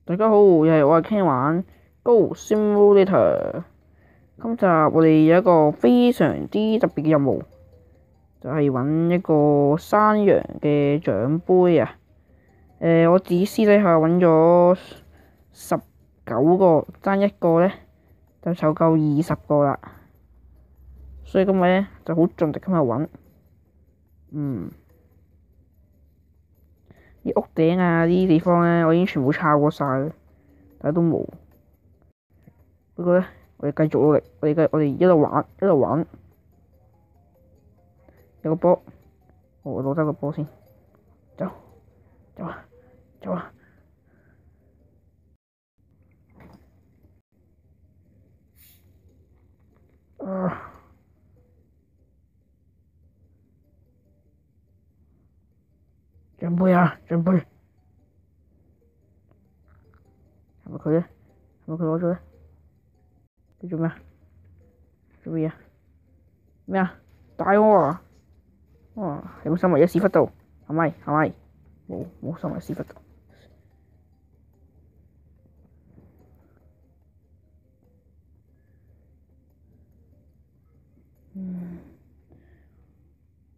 大家好，又係我係 Ken 玩 Go Simulator。今集我哋有一個非常之特別嘅任務，就係揾一個山羊嘅獎杯啊！我自己私底下揾咗19個，爭一個呢，就湊夠20個啦。所以今日呢，就好盡力咁去揾。啲屋頂啊，啲地方呢，我已經全部抄過晒啦，但係都冇。不過呢，我哋繼續努力，我哋一路玩一路玩。有個波，我攞低個波先，走走啊走啊！獎杯啊獎杯，係咪佢咧？係咪佢攞咗咧？佢做咩啊？做乜嘢啊？咩啊？打我啊！哇！有冇收埋喺屎忽度？係咪？係咪？冇收埋喺屎忽度。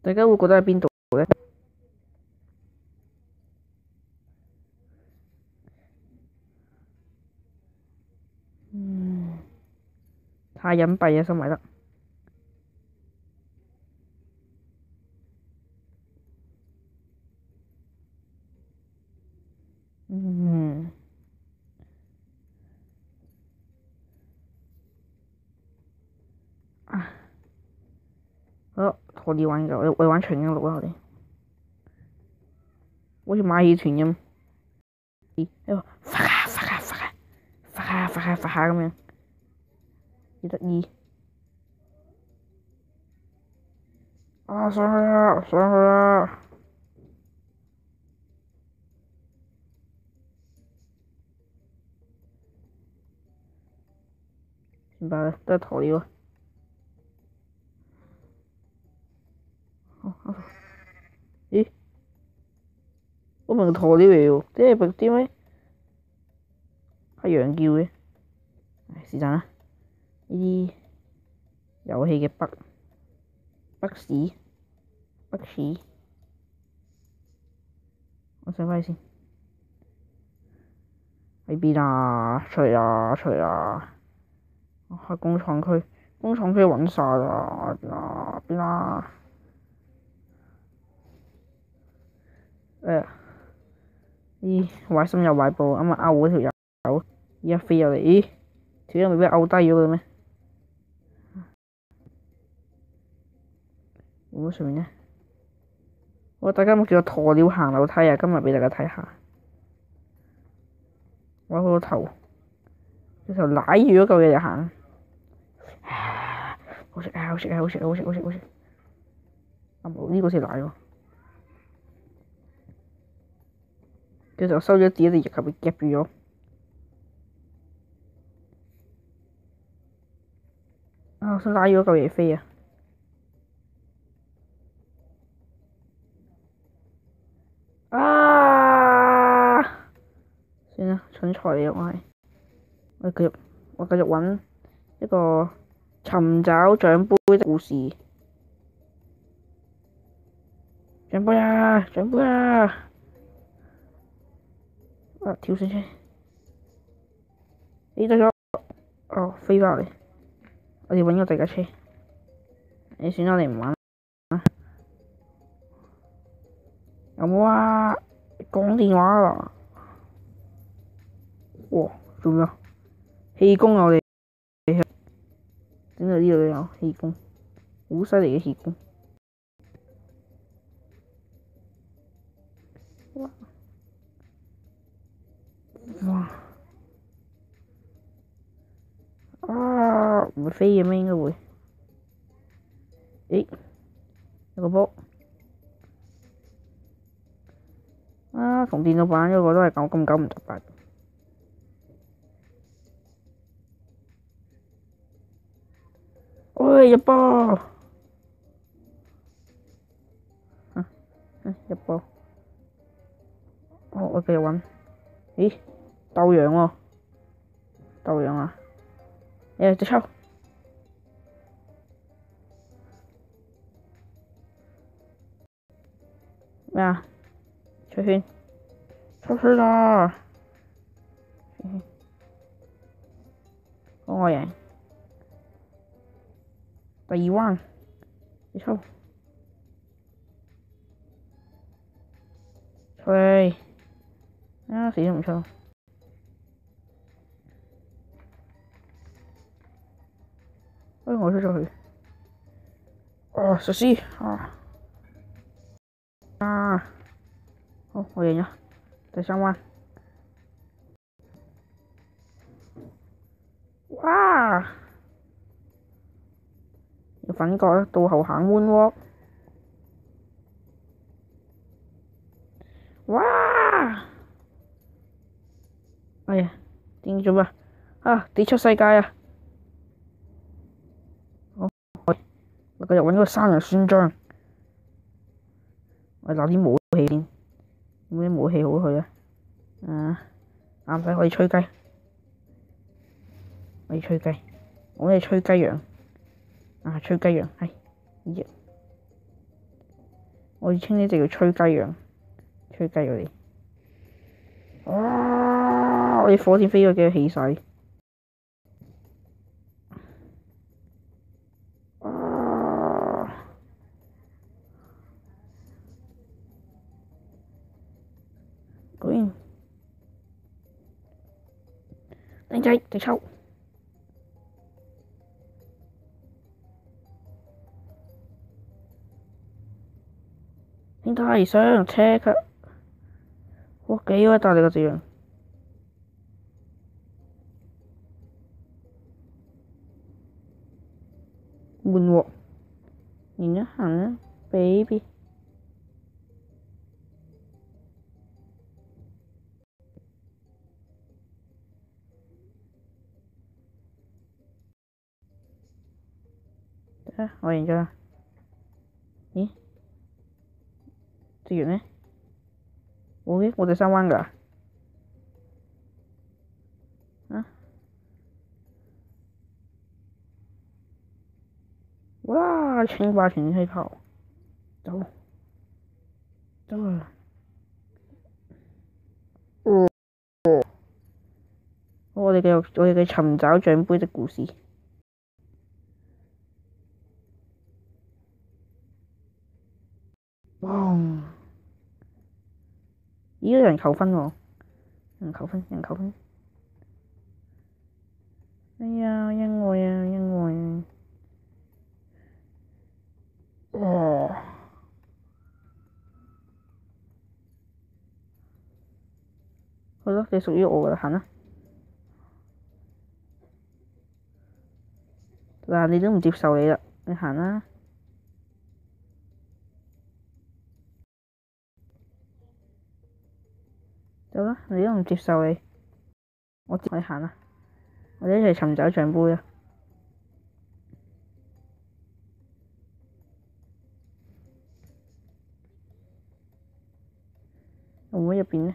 大家會覺得喺邊度咧？太隱蔽啊，收埋得。好，我哋玩㗎，我哋玩長頸鹿啦，我哋好似馬戲團咁，喺度發下發下發下發下發下發下咁樣，幾得意。啊！上去啦，上去啦！算罷啦，都係鴕鳥啊！咦？我明鴕鳥嚟喎，點解係羊叫嘅？是但啦，呢啲遊戲嘅北市，我上返去先。喺邊啊？出嚟啊！出嚟啊！喺工廠區揾晒啦！邊啊？咦，壞心有壞報，啱啱勾嗰條友，依家飛入嚟，咦，條友咪俾勾低咗嘅咩？會唔會上面呢？大家有冇見過鴕鳥行樓梯啊？今日俾大家睇下，我個頭，隻頭舐住嗰嚿嘢就行，好食啊！好食啊！好食啊！好食好食好食！啊冇，呢個先舐喎。佢就收咗啲隻翼，俾夾住咗。啊！我想拉咗嚿嘢飛啊！啊！算啦，蠢材嚟我係。我繼續揾一個尋找獎杯的故事。獎杯啊！獎杯啊！啊！跳上車，得咗。哦，飛返嚟。我哋揾個第二架車。你算啦，你唔玩啦。有冇啊？講電話啦。哇！做咩啊？氣功啊！我哋整到呢度都有氣功，好犀利嘅氣功。哇！啊！唔會飛嘅咩？應該會。誒，有個波。啊，同電腦版嗰個都係咁九唔搭八。喂，入波！入波！我繼續揾。咦，鬥羊喎，鬥羊啊！隻抽咩啊？出圈，出去啦！我贏。第2彎，隻抽出嚟啊！死都唔抽。我出咗去。實施好，我贏咗。第3彎，哇！有粉角倒後行彎喎，哇！哎呀，點做咩啊？跌出世界啊！我繼續揾個山羊算賬。我攞啲武器先，有咩武器好去啊？啱使可以吹雞，我要吹雞，我係吹雞羊。吹雞羊係，我要稱呢隻叫吹雞羊，吹雞我哋。我哋火箭飛咗幾個起勢。Green，靚仔，直抽。兄弟上車㗎！哇，幾偉大你個字樣！悶喎，行一行啊 ，baby。我贏咗啦。咦？接完咩？我第3彎㗎。哇！稱霸全氣球，走啊！我哋嘅尋找獎杯的故事。哇！咦？有人扣分喎，人扣分。哎呀，恩愛啊！好咯，你屬於我㗎啦，行啦。嗱，你都唔接受你啦，你行啦。走啦，你都唔接受你，我行啦，我哋一齊尋找獎杯啊！會唔會入邊呢？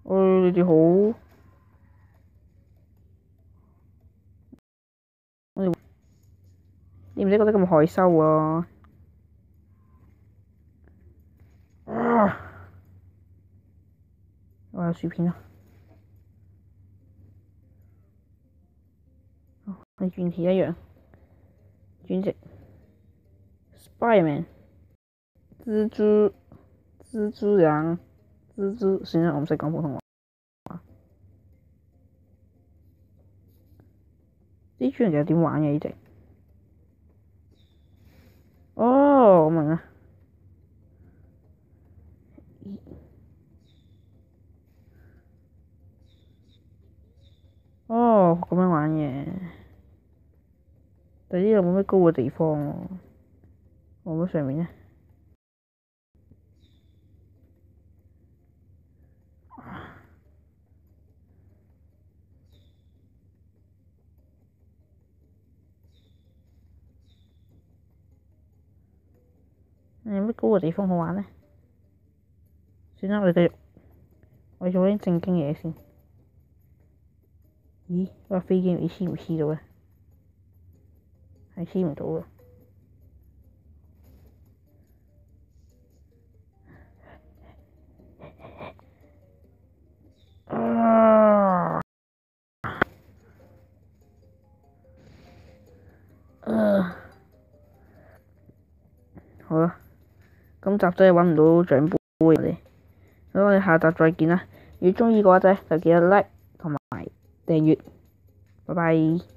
你哋好，你唔使覺得咁害羞啊！我有薯片啊！你轉題一樣，轉直 Spiderman 蜘蛛人，算啦，我唔識講普通話。蜘蛛人其實點玩嘅呢隻？我明啦。咁樣玩嘅，但係呢度冇咩高嘅地方喎，冇乜上面呢？有咩高嘅地方好玩呢？算啦，我哋繼續我做啲正經嘢先。咦？個飛機你黐唔黐到咧？係黐唔到嘅。好啦，今集真係揾唔到獎杯我哋，咁我哋下集再見啦。如果鍾意嘅話就記得 like 同埋訂閱，拜拜。